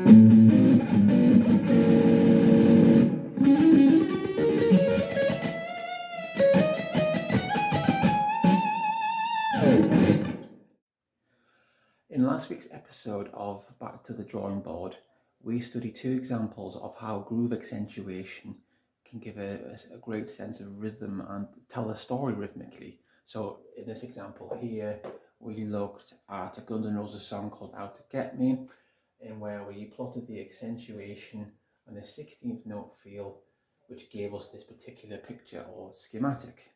In last week's episode of Back to the Drawing Board, we studied two examples of how groove accentuation can give a great sense of rhythm and tell a story rhythmically. So in this example here, we looked at a Guns N' Roses song called Out to Get Me, in where we plotted the accentuation on the 16th note feel, which gave us this particular picture or schematic.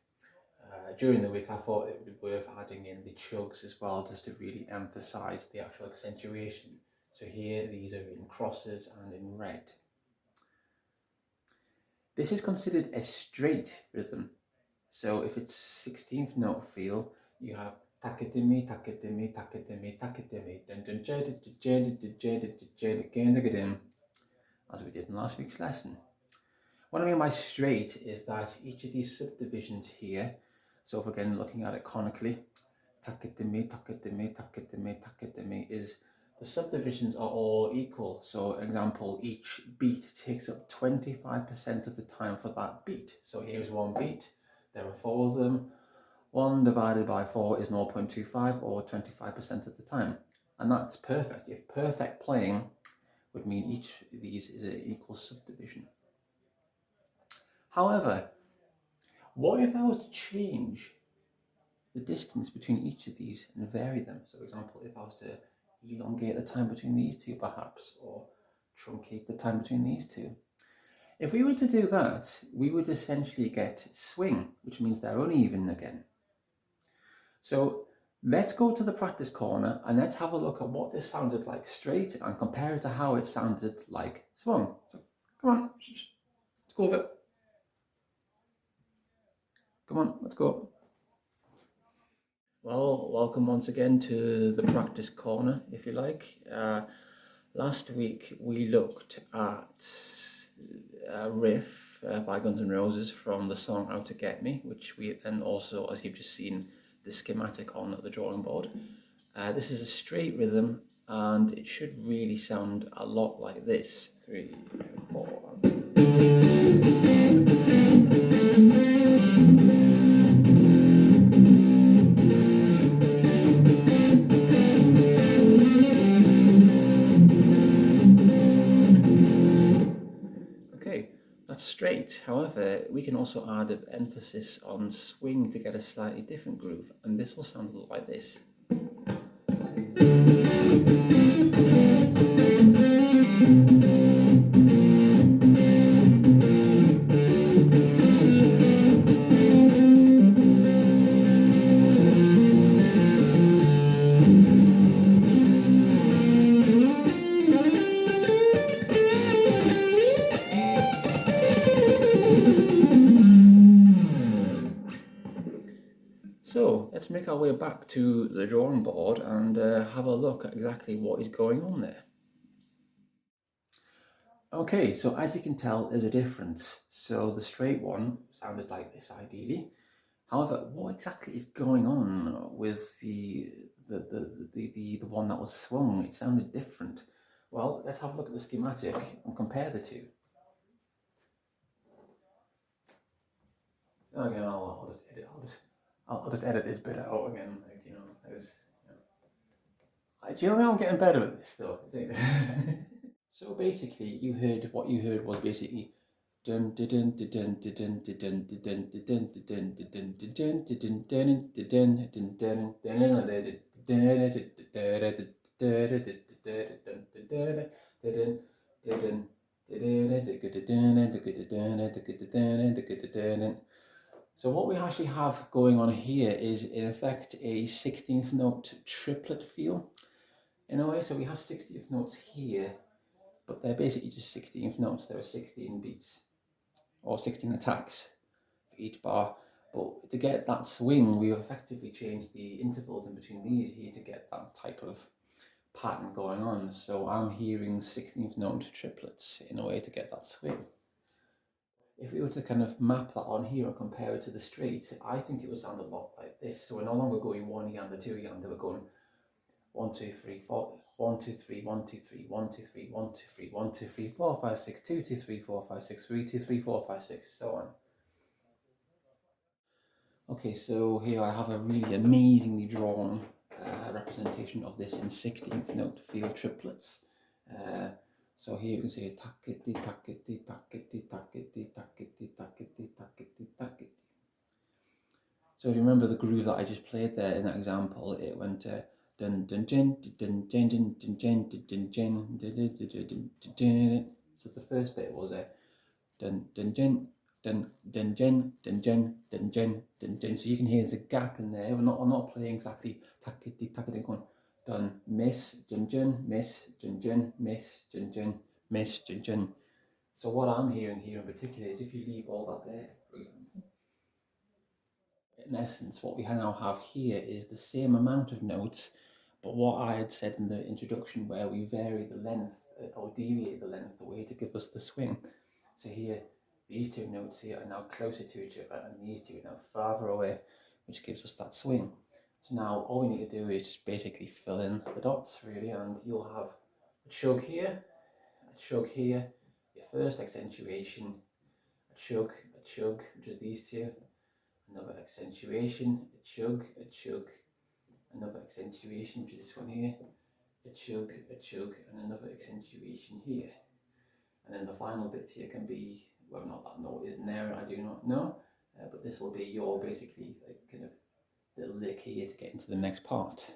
During the week, I thought it would be worth adding in the chugs as well, just to really emphasize the actual accentuation. So here, these are in crosses and in red. This is considered a straight rhythm. So if it's 16th note feel, you have takadimi, takadimi, takadimi, takadimi, as we did in last week's lesson. What I mean by straight is that each of these subdivisions here, so if again looking at it conically, takadimi, takadimi, takadimi, takadimi, is the subdivisions are all equal. So example, each beat takes up 25% of the time for that beat. So here's one beat, there are 4 of them. 1 divided by 4 is 0.25 or 25% of the time. And that's perfect. If perfect playing would mean each of these is an equal subdivision. However, what if I was to change the distance between each of these and vary them? So for example, if I was to elongate the time between these two perhaps, or truncate the time between these two. If we were to do that, we would essentially get swing, which means they're uneven again. So let's go to the practice corner and let's have a look at what this sounded like straight and compare it to how it sounded like swung. So come on, let's go with it. Come on, let's go. Well, welcome once again to the practice corner, if you like. Last week we looked at a riff by Guns N' Roses from the song Out to Get Me, and also, as you've just seen, the schematic on the drawing board. This is a straight rhythm and it should really sound a lot like this. 3, 4. Okay, that's straight. However, we can also add an emphasis on swing to get a slightly different groove, and this will sound a lot like this. So let's make our way back to the drawing board and have a look at exactly what is going on there. Okay, so as you can tell, there's a difference. So the straight one sounded like this ideally. However, what exactly is going on with the one that was swung? It sounded different. Well, let's have a look at the schematic and compare the two. Again, I'll just edit this bit out again. Like, do you know how I'm getting better at this though? So basically, what you heard was basically dun dun dun dun dun dun dun dun dun dun dun dun. So what we actually have going on here is in effect a 16th note triplet feel in a way. So we have 16th notes here, but they're basically just 16th notes. There are 16 beats or 16 attacks for each bar. But to get that swing, we've effectively changed the intervals in between these here to get that type of pattern going on. So I'm hearing 16th note triplets in a way to get that swing. If we were to kind of map that on here and compare it to the straight, I think it would sound a lot like this. So we're no longer going one yanda, two yanda, we're going 1, 2, 3, 4, 1, 2, 3, 1, 2, 3, 1, 2, 3, 1, 2, 3, 1, 2, 3, 4, 5, 6, 2, 2, 3, 4, 5, 6, 3, 2, 3, 4, 5, 6, so on. Okay, so here I have a really amazingly drawn representation of this in 16th note field triplets. So here you can see tackety, tackety, tackety, tackety, tackety, tackety, tackety, tackety. So if you remember the groove that I just played there in that example, it went dun dun dun dun dun dun dun dun dun dun dun dun dun. So the first bit was a dun dun dun dun dun dun dun dun dun dun dun dun. So you can hear there's a gap in there. I'm not playing exactly tackety tackety going dun miss dun dun miss dun dun miss dun dun miss dun dun. So what I'm hearing here in particular is if you leave all that there, for example, in essence, what we now have here is the same amount of notes, but what I had said in the introduction where we vary the length or deviate the length away to give us the swing. So here, these two notes here are now closer to each other and these two are now farther away, which gives us that swing. So now all we need to do is just basically fill in the dots really, and you'll have a chug here, your first accentuation, a chug, which is these two, another accentuation, a chug, another accentuation, which is this one here, a chug, and another accentuation here. And then the final bit here can be, whether or not that note is there, I do not know, but this will be your basically like kind of little lick here to get into the next part.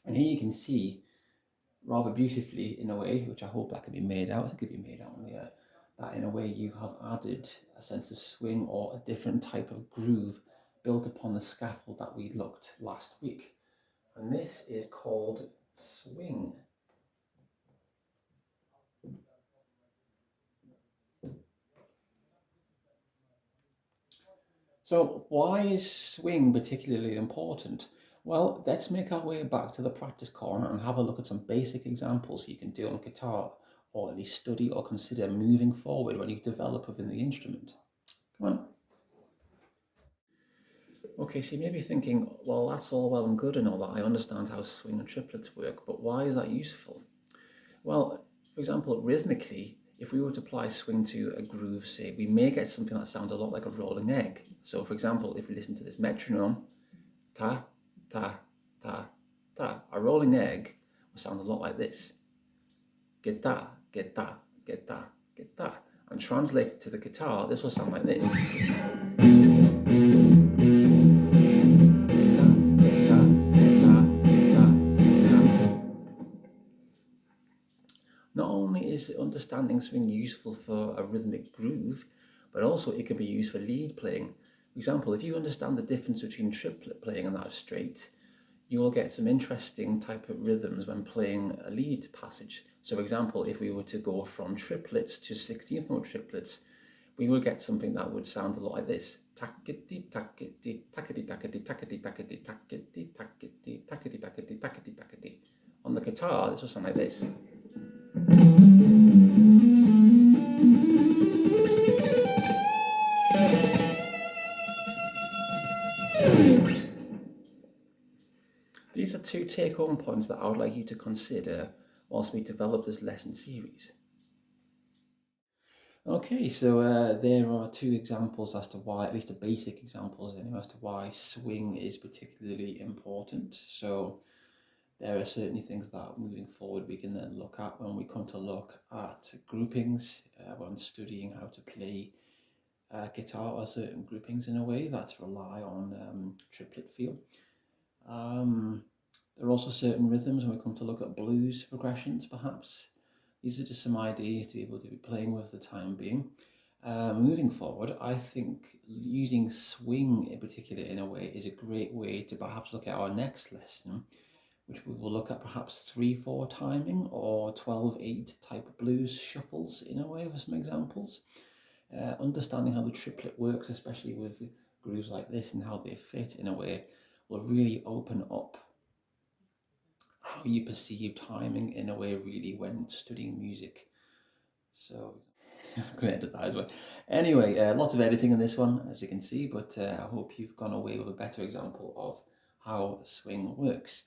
And here you can see rather beautifully in a way, which I hope that can be made out, it could be made out on the that in a way you have added a sense of swing or a different type of groove built upon the scaffold that we looked last week. And this is called swing. So why is swing particularly important? Well, let's make our way back to the practice corner and have a look at some basic examples you can do on guitar, or at least study or consider moving forward when you develop within the instrument. Come on. Okay, so you may be thinking, well, that's all well and good and all that. I understand how swing and triplets work, but why is that useful? Well, for example, rhythmically, if we were to apply swing to a groove, say, we may get something that sounds a lot like a rolling egg. So, for example, if we listen to this metronome, ta, ta, ta, ta, a rolling egg will sound a lot like this. Guitar, guitar, guitar, guitar. And translated to the guitar, this will sound like this. Not only is understanding swing useful for a rhythmic groove, but also it can be used for lead playing. For example, if you understand the difference between triplet playing and that of straight, you will get some interesting type of rhythms when playing a lead passage. So for example, if we were to go from triplets to 16th note triplets, we will get something that would sound a lot like this. Tackety, tackety, tackety, tackety, tackety, tackety, tackety, tackety, tackety, tackety, tackety, tackety. On the guitar, this will sound like this. These are two take-home points that I would like you to consider whilst we develop this lesson series. Okay, so there are two examples as to why, at least the basic examples anyway, as to why swing is particularly important. So there are certainly things that moving forward we can then look at when we come to look at groupings, when studying how to play guitar or certain groupings in a way that rely on triplet feel. There are also certain rhythms when we come to look at blues progressions, perhaps. These are just some ideas to be able to be playing with for the time being. Moving forward, I think using swing in particular in a way is a great way to perhaps look at our next lesson, which we will look at perhaps 3/4 timing or 12/8 type of blues shuffles in a way, for some examples. Understanding how the triplet works, especially with grooves like this and how they fit in a way, will really open up how you perceive timing in a way really when studying music. So I'm going to edit that as well. Anyway, lots of editing in this one, as you can see, but I hope you've gone away with a better example of how swing works.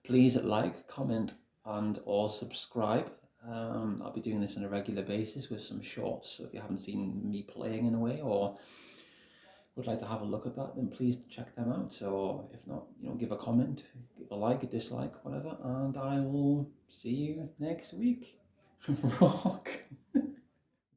Please like, comment, and or subscribe. I'll be doing this on a regular basis with some shorts, so if you haven't seen me playing in a way or would like to have a look at that, then please check them out. Or if not, give a comment, give a like, a dislike, whatever, and I will see you next week. Rock.